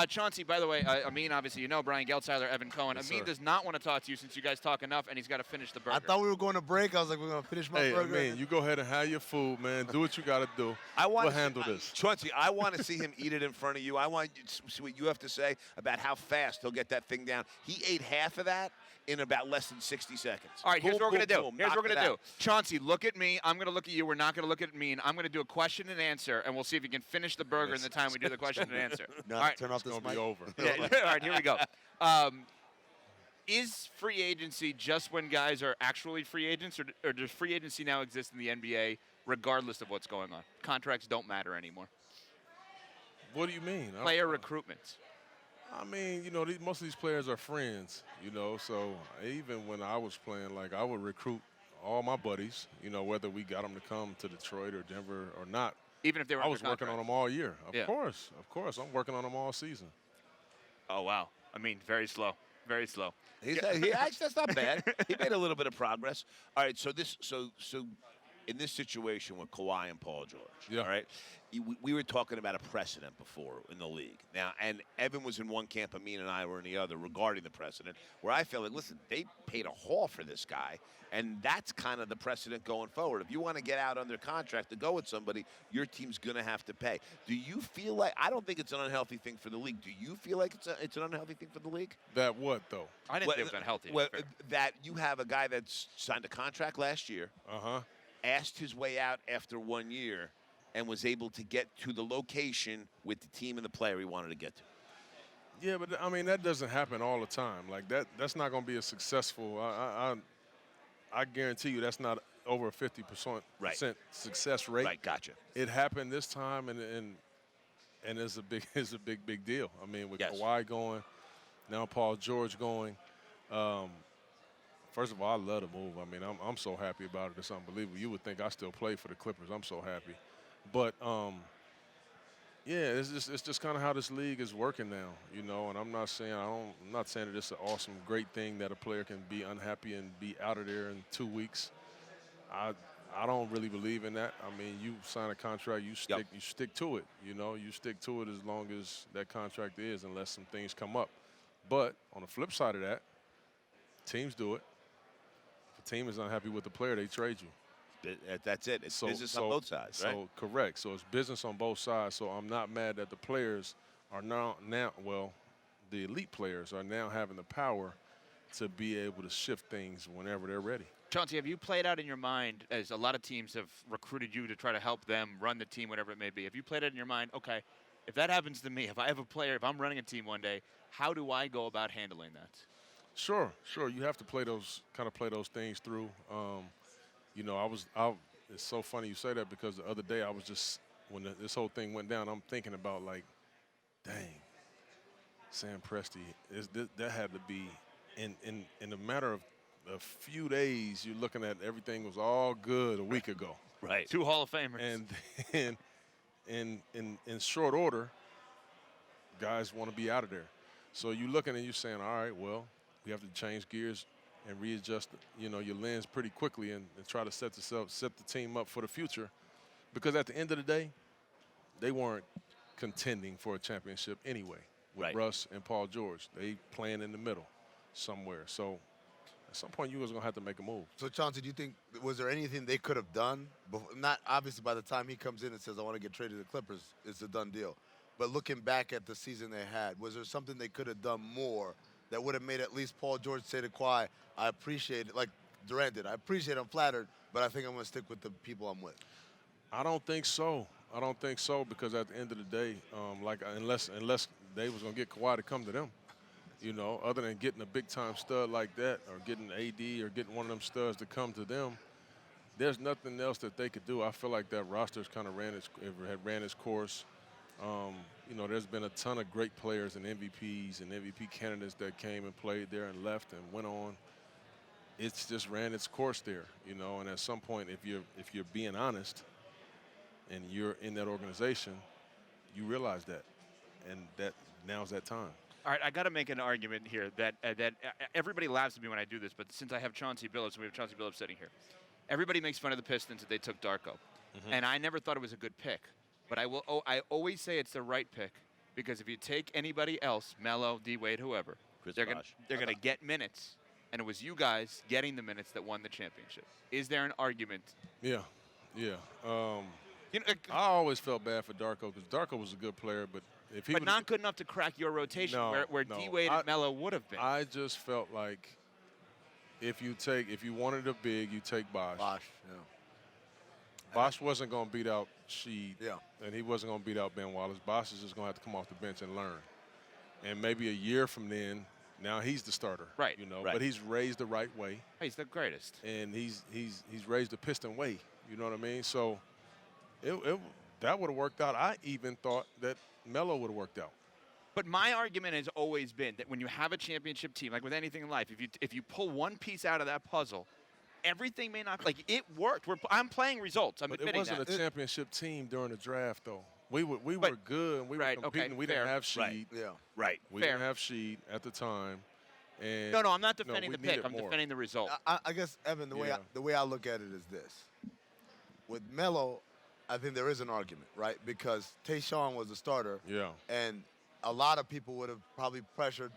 Chauncey, by the way, Amin, obviously you know Brian Geltzeiler, Evan Cohen. Yes, Amin sir. does not want to talk to you since you guys talk enough, and he's got to finish the burger. I thought we were going to break. I was like, we're going to finish my burger. Hey, Amin, you go ahead and have your food, man. Do what you got to do. We'll handle this. Chauncey, I want to see him eat it in front of you. I want you to see what you have to say about how fast he'll get that thing down. He ate half of that in about less than 60 seconds. All right, here's what we're going to do. Here's what we're going to do. Knock Chauncey, look at me. I'm going to look at you. We're not going to look at Amin. I'm going to do a question and answer, and we'll see if you can finish the burger in the time we do the question and answer. No, All right. turn off this It's mic. going to be over. Yeah, all right, here we go. Is free agency just when guys are actually free agents, or does free agency now exist in the NBA regardless of what's going on? Contracts don't matter anymore. What do you mean? Player recruitment. I mean, most of these players are friends, so even when I was playing, like, I would recruit all my buddies, whether we got them to come to Detroit or Denver or not. Even if they were I was working on them all year. Of course. I'm working on them all season. Oh, wow. I mean, very slow. Very slow. Actually, that's not bad. He made a little bit of progress. All right, so in this situation with Kawhi and Paul George, all right, we were talking about a precedent before in the league. Now, and Evan was in one camp, Amin and I were in the other regarding the precedent, where I felt like, listen, they paid a haul for this guy, and that's kind of the precedent going forward. If you want to get out under contract to go with somebody, your team's going to have to pay. Do you feel like – I don't think it's an unhealthy thing for the league. Do you feel like it's an unhealthy thing for the league? That what, though? I didn't think it was unhealthy. Well, that you have a guy that's signed a contract last year, asked his way out after 1 year, and was able to get to the location with the team and the player he wanted to get to. Yeah, but, I mean, that doesn't happen all the time. Like, that's not going to be a successful I guarantee you that's not over a 50% success rate. Right, gotcha. It happened this time, and it's a big deal. I mean, with Kawhi going, now Paul George going. First of all, I love the move. I mean, I'm so happy about it. It's unbelievable. You would think I still play for the Clippers. I'm so happy. But, yeah, it's just kind of how this league is working now, and I'm not saying that it's an awesome, great thing that a player can be unhappy and be out of there in 2 weeks. I don't really believe in that. I mean, you sign a contract, you stick to it. You stick to it as long as that contract is, unless some things come up. But on the flip side of that, teams do it. If a team is unhappy with the player, they trade you. That's it. It's business on both sides, right? So, correct. So, it's business on both sides. So, I'm not mad that the players are now the elite players are now having the power to be able to shift things whenever they're ready. Chauncey, have you played out in your mind, as a lot of teams have recruited you to try to help them run the team, whatever it may be, have you played out in your mind, okay, if that happens to me, if I have a player, if I'm running a team one day, how do I go about handling that? Sure. You have to play those things through. It's so funny you say that because the other day I was just, when this whole thing went down, I'm thinking about, like, dang, Sam Presti, that had to be, in a matter of a few days, you're looking at everything was all good a week ago. Right. 2 Hall of Famers. And then in short order, guys want to be out of there. So you're looking and you're saying, all right, well, we have to change gears and readjust, your lens pretty quickly and try to set the team up for the future. Because at the end of the day, they weren't contending for a championship anyway with Russ and Paul George. They playing in the middle somewhere. So at some point, you was going to have to make a move. So, Chauncey, do you think, was there anything they could have done? Not obviously by the time he comes in and says, I want to get traded to the Clippers, it's a done deal. But looking back at the season they had, was there something they could have done more that would have made at least Paul George say to Kawhi, I appreciate it, like Durant did. I appreciate it, I'm flattered, but I think I'm going to stick with the people I'm with. I don't think so. Because at the end of the day, unless they was going to get Kawhi to come to them, other than getting a big-time stud like that or getting AD or getting one of them studs to come to them, there's nothing else that they could do. I feel like that roster's kind of had ran its course. There's been a ton of great players and MVPs and MVP candidates that came and played there and left and went on. It's just ran its course there, and at some point, if you're being honest and you're in that organization, you realize that, and that now's that time. All right, I got to make an argument here that everybody laughs at me when I do this, but since I have Chauncey Billups, and we have Chauncey Billups sitting here, everybody makes fun of the Pistons that they took Darko, and I never thought it was a good pick. But I always say it's the right pick Because if you take anybody else, Melo, D-Wade, whoever, they're going to get minutes. And it was you guys getting the minutes that won the championship. Is there an argument? Yeah. I always felt bad for Darko because Darko was a good player, but if he but not good enough to crack your rotation where D-Wade and Melo would have been. I just felt like if you wanted a big, you take Bosh. Bosh, yeah. Bosh wasn't going to beat out Sheed, Yeah. and he wasn't going to beat out Ben Wallace. Bosh is just going to have to come off the bench and learn. And maybe a year from then, now he's the starter. Right. But he's raised the right way. He's the greatest. And he's raised the Piston way. You know what I mean? So that would have worked out. I even thought that Melo would have worked out. But my argument has always been that when you have a championship team, like with anything in life, if you pull one piece out of that puzzle, everything may not like it worked. I'm playing results. I'm admitting that. It wasn't a championship team during the draft, though. We were good. And we were competing. Okay, we didn't have Sheed. We didn't have Sheed at the time. And no, I'm not defending the pick. I'm defending the result. I guess, Evan, the way I look at it is this. With Melo, I think there is an argument, right? Because Tayshaun was the starter. Yeah. And a lot of people would have probably pressured,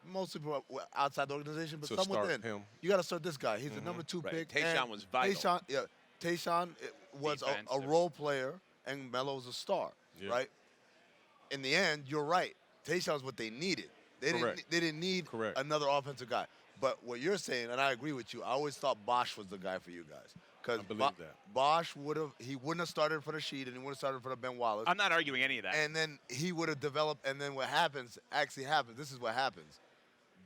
most people outside the organization, but some within. Him. You got to start this guy. He's the number 2 pick. Tayshaun was vital. Tayshaun was a role player, and Melo's a star, right? In the end, you're right. Tayshaun's what they needed. They didn't need another offensive guy. But what you're saying, and I agree with you, I always thought Bosh was the guy for you guys. Because Bosh wouldn't have started for the Sheed, and he would have started for the Ben Wallace. I'm not arguing any of that. And then he would have developed, and then what actually happens, this is what happens.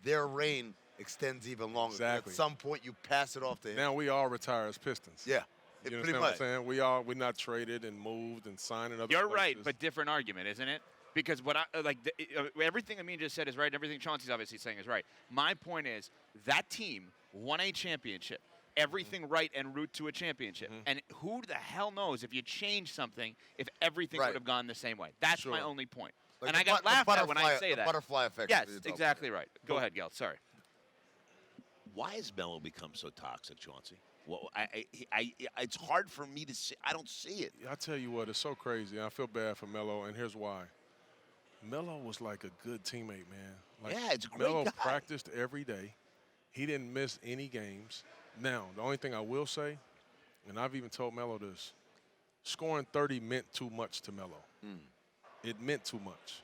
Their reign extends even longer. Exactly. At some point, you pass it off to him. Now we all retire as Pistons. Yeah. You pretty understand much. what I'm saying? We're not traded and moved and signed in other You're places. right, but different argument, isn't it? Because what everything Amin just said is right, and everything Chauncey's obviously saying is right. My point is that team won a championship. Everything right en route to a championship. And who the hell knows if you change something if everything would have gone the same way. That's my only point. Like and I got laughed at when I say the that. Butterfly effect. Yes, exactly right. Go ahead, Gelt. Sorry. Why has Melo become so toxic, Chauncey? Well, it's hard for me to see. I don't see it. I tell you what, it's so crazy. I feel bad for Melo, and here's why. Melo was like a good teammate, man. Like, it's a great Melo guy. practiced every day. He didn't miss any games. Now, the only thing I will say, and I've even told Melo this, scoring 30 meant too much to Melo. It meant too much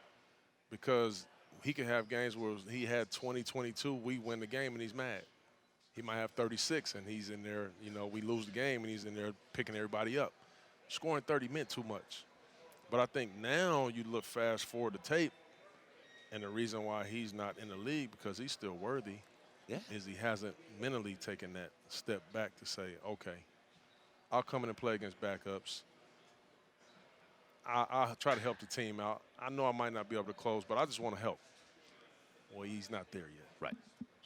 because he could have games where he had 20, 22, we win the game, and he's mad. He might have 36, and he's in there, we lose the game, and he's in there picking everybody up. Scoring 30 meant too much. But I think now you look fast forward the tape, and the reason why he's not in the league because he's still worthy is he hasn't mentally taken that step back to say, okay, I'll come in and play against backups. I'll try to help the team out. I know I might not be able to close, but I just want to help. Well, he's not there yet. Right.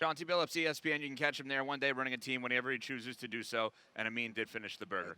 Chauncey Billups, ESPN. You can catch him there one day running a team whenever he chooses to do so. And Amin did finish the burger.